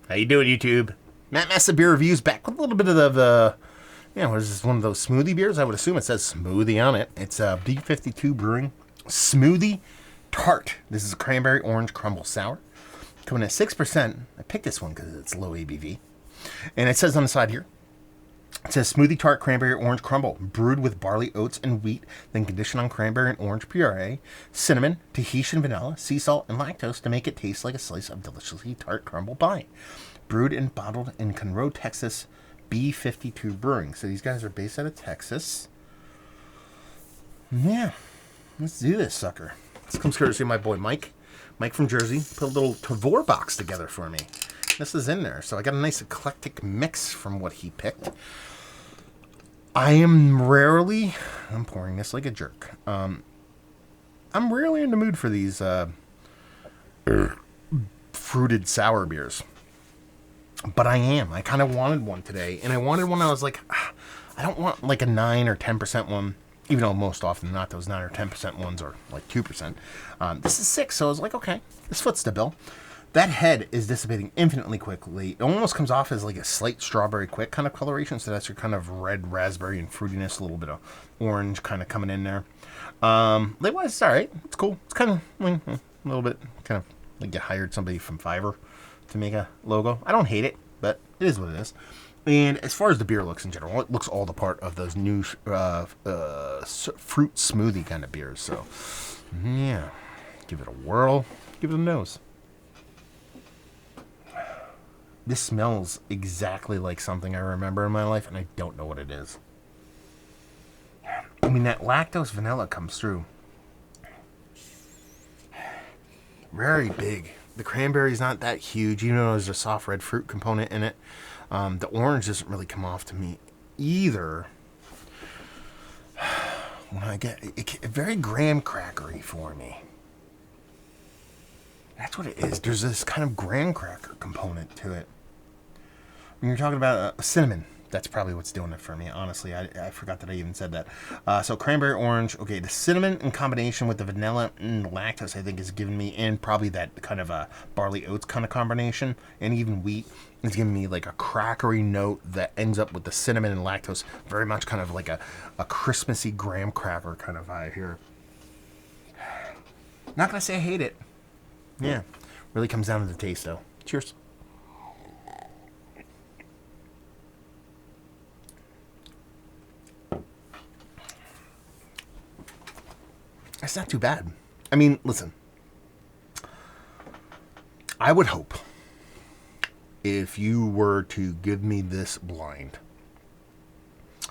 How you doing, YouTube? Matt Massa Beer Reviews back with a little bit of what is this, one of those smoothie beers? I would assume it says smoothie on it. It's B52 Brewing Smoothie Tart. This is a cranberry orange crumble sour. Coming at 6%. I picked this one because it's low ABV. And it says on the side here, it says Smoothie Tart Cranberry Orange Crumble, brewed with barley, oats, and wheat, then conditioned on cranberry and orange puree, cinnamon, Tahitian vanilla, sea salt, and lactose to make it taste like a slice of deliciously tart crumble pie. Brewed and bottled in Conroe, Texas, B52 Brewing. So these guys are based out of Texas. Yeah, let's do this sucker. This comes courtesy of my boy Mike. Mike from Jersey put a little Tavor box together for me. This is in there, so I got a nice eclectic mix from what he picked. I'm pouring this like a jerk. I'm rarely in the mood for these fruited sour beers. But I am. I kind of wanted one today, and I wanted one I was like, I don't want like a 9 or 10% one, even though most often not those 9 or 10% ones are like 2%. This is 6, so I was like, okay, this foots the bill. That head is dissipating infinitely quickly. It almost comes off as like a slight strawberry quick kind of coloration, so that's your kind of red raspberry and fruitiness, a little bit of orange kind of coming in there. Likewise, it's all right. It's cool. It's kind of a little bit kind of like you hired somebody from Fiverr to make a logo. I don't hate it, but it is what it is. And as far as the beer looks in general, it looks all the part of those new fruit smoothie kind of beers. So, yeah, give it a whirl, give it a nose. This smells exactly like something I remember in my life, and I don't know what it is. I mean, that lactose vanilla comes through. Very big. The cranberry's not that huge, even though there's a soft red fruit component in it. The orange doesn't really come off to me either. When I get it, very graham crackery for me. That's what it is. There's this kind of graham cracker component to it. When you're talking about cinnamon, that's probably what's doing it for me. Honestly, I forgot that I even said that. So cranberry orange. Okay, the cinnamon in combination with the vanilla and lactose, I think, is giving me, and probably that kind of a barley oats kind of combination, and even wheat, is giving me like a crackery note that ends up with the cinnamon and lactose. Very much kind of like a Christmassy graham cracker kind of vibe here. Not gonna say I hate it. Yeah, really comes down to the taste though. Cheers. It's not too bad. I mean, listen. I would hope if you were to give me this blind,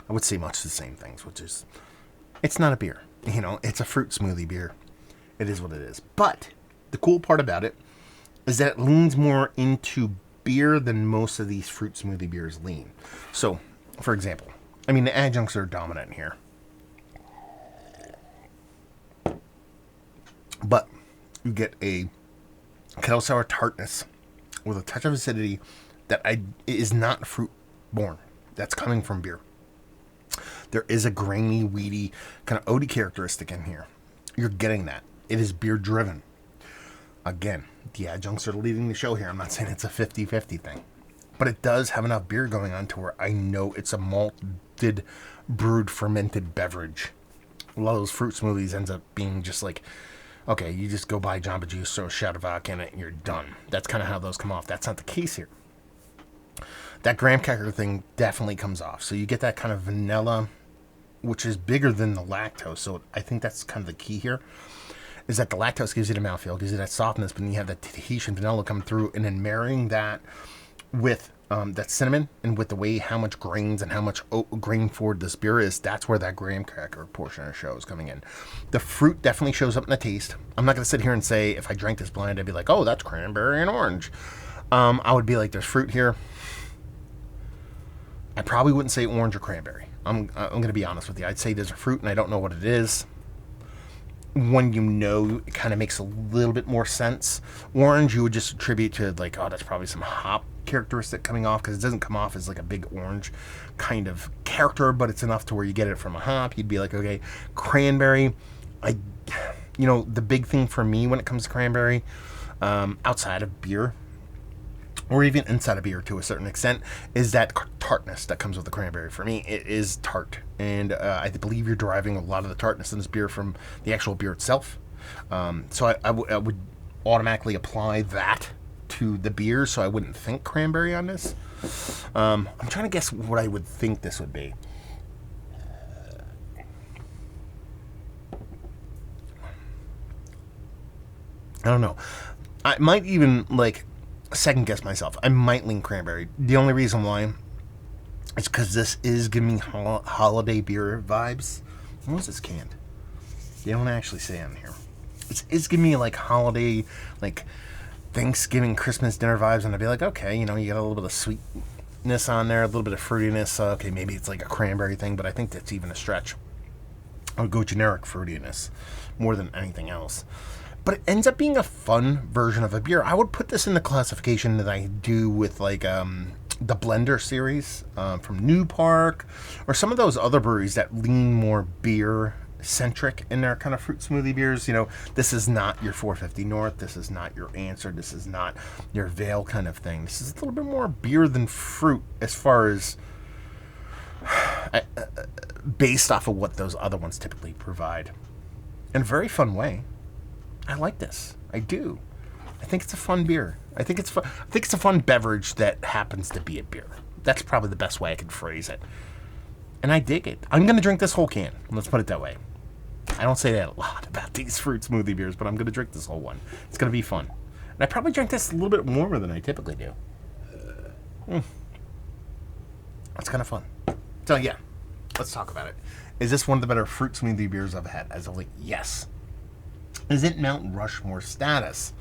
I would say much the same things, which is, it's not a beer. You know, it's a fruit smoothie beer. It is what it is. But the cool part about it is that it leans more into beer than most of these fruit smoothie beers lean. So, for example, I mean, the adjuncts are dominant here. But you get a kettle sour tartness with a touch of acidity that is not fruit born. That's coming from beer. There is a grainy, weedy, kind of oaty characteristic in here. You're getting that. It is beer driven. Again, the adjuncts are leading the show here. I'm not saying it's a 50-50 thing. But it does have enough beer going on to where I know it's a malted, brewed, fermented beverage. A lot of those fruit smoothies ends up being just like, okay, you just go buy Jamba Juice, throw a shot of vodka in it, and you're done. That's kind of how those come off. That's not the case here. That graham cracker thing definitely comes off. So you get that kind of vanilla, which is bigger than the lactose. So I think that's kind of the key here, is that the lactose gives you the mouthfeel, gives you that softness, but then you have that Tahitian vanilla come through, and then marrying that with that cinnamon and with the way how much grains and how much grain forward this beer is, that's where that graham cracker portion of the show is coming in. The fruit definitely shows up in the taste. I'm not going to sit here and say if I drank this blind, I'd be like, oh, that's cranberry and orange. I would be like, there's fruit here. I probably wouldn't say orange or cranberry. I'm going to be honest with you. I'd say there's a fruit and I don't know what it is. When you know, it kind of makes a little bit more sense. Orange, you would just attribute to like, oh, that's probably some hop characteristic coming off, because it doesn't come off as like a big orange kind of character, but it's enough to where you get it from a hop. You'd be like, okay, cranberry. The big thing for me when it comes to cranberry, outside of beer, or even inside a beer to a certain extent, is that tartness that comes with the cranberry. For me, it is tart. And I believe you're deriving a lot of the tartness in this beer from the actual beer itself. So I would automatically apply that to the beer, so I wouldn't think cranberry on this. I'm trying to guess what I would think this would be. I don't know. I might even, like, second guess myself. I might lean cranberry. The only reason why is because this is giving me holiday beer vibes. When was this canned? They don't actually say on here. It's giving me, like, holiday, like, Thanksgiving, Christmas dinner vibes, and I'd be like, okay, you know, you got a little bit of sweetness on there, a little bit of fruitiness. Okay, maybe it's like a cranberry thing, but I think that's even a stretch. I would go generic fruitiness more than anything else. But it ends up being a fun version of a beer. I would put this in the classification that I do with, like, the Blender series from New Park, or some of those other breweries that lean more beer-centric in their kind of fruit smoothie beers. You know, this is not your 450 North. This is not your Answer. This is not your Veil kind of thing. This is a little bit more beer than fruit as far as based off of what those other ones typically provide. In a very fun way. I like this. I do. I think it's a fun beer. I think it's a fun beverage that happens to be a beer. That's probably the best way I can phrase it. And I dig it. I'm going to drink this whole can. Let's put it that way. I don't say that a lot about these fruit smoothie beers, but I'm going to drink this whole one. It's going to be fun. And I probably drink this a little bit warmer than I typically do. It's kind of fun. So yeah, let's talk about it. Is this one of the better fruit smoothie beers I've had as of late? Yes. Is it Mount Rushmore status?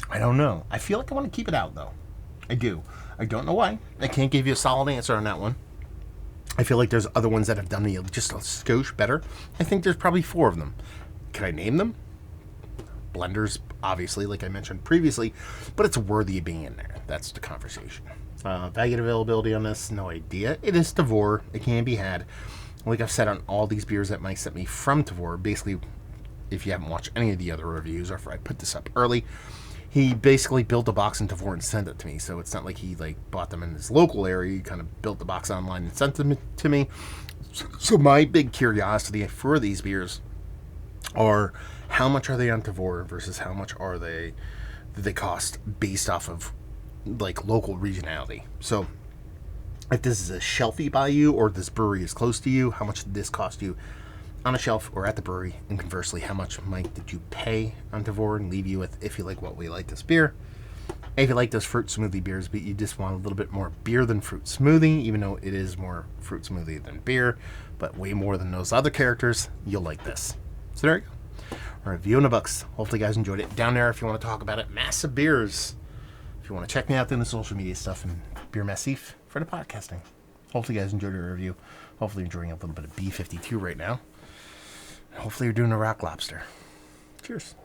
I don't know. I feel like I want to keep it out, though. I do. I don't know why. I can't give you a solid answer on that one. I feel like there's other ones that have done me just a skosh better. I think there's probably 4 of them. Can I name them? Blenders, obviously, like I mentioned previously, but it's worthy of being in there. That's the conversation. Value and availability on this, no idea. It is Tavour. It can be had. Like I've said on all these beers that Mike sent me from Tavour, basically, if you haven't watched any of the other reviews, or if I put this up early, he basically built a box in Tavour and sent it to me. So it's not like he, like, bought them in his local area. He kind of built the box online and sent them to me. So my big curiosity for these beers are, how much are they on Tavour versus how much are they cost based off of, like, local regionality. So if this is a shelfie by you, or this brewery is close to you, how much did this cost you on a shelf or at the brewery? And conversely, how much, Mike, did you pay on Tavour? And leave you with, if you like what we like this beer. If you like those fruit smoothie beers, but you just want a little bit more beer than fruit smoothie, even though it is more fruit smoothie than beer, but way more than those other characters, you'll like this. So there you go. Our review in the books. Hopefully you guys enjoyed it. Down there, if you want to talk about it, Massive Beers. If you want to check me out in the social media stuff, and Beer Massif for the podcasting. Hopefully you guys enjoyed your review. Hopefully you're enjoying a little bit of B52 right now. Hopefully you're doing a rock lobster. Cheers.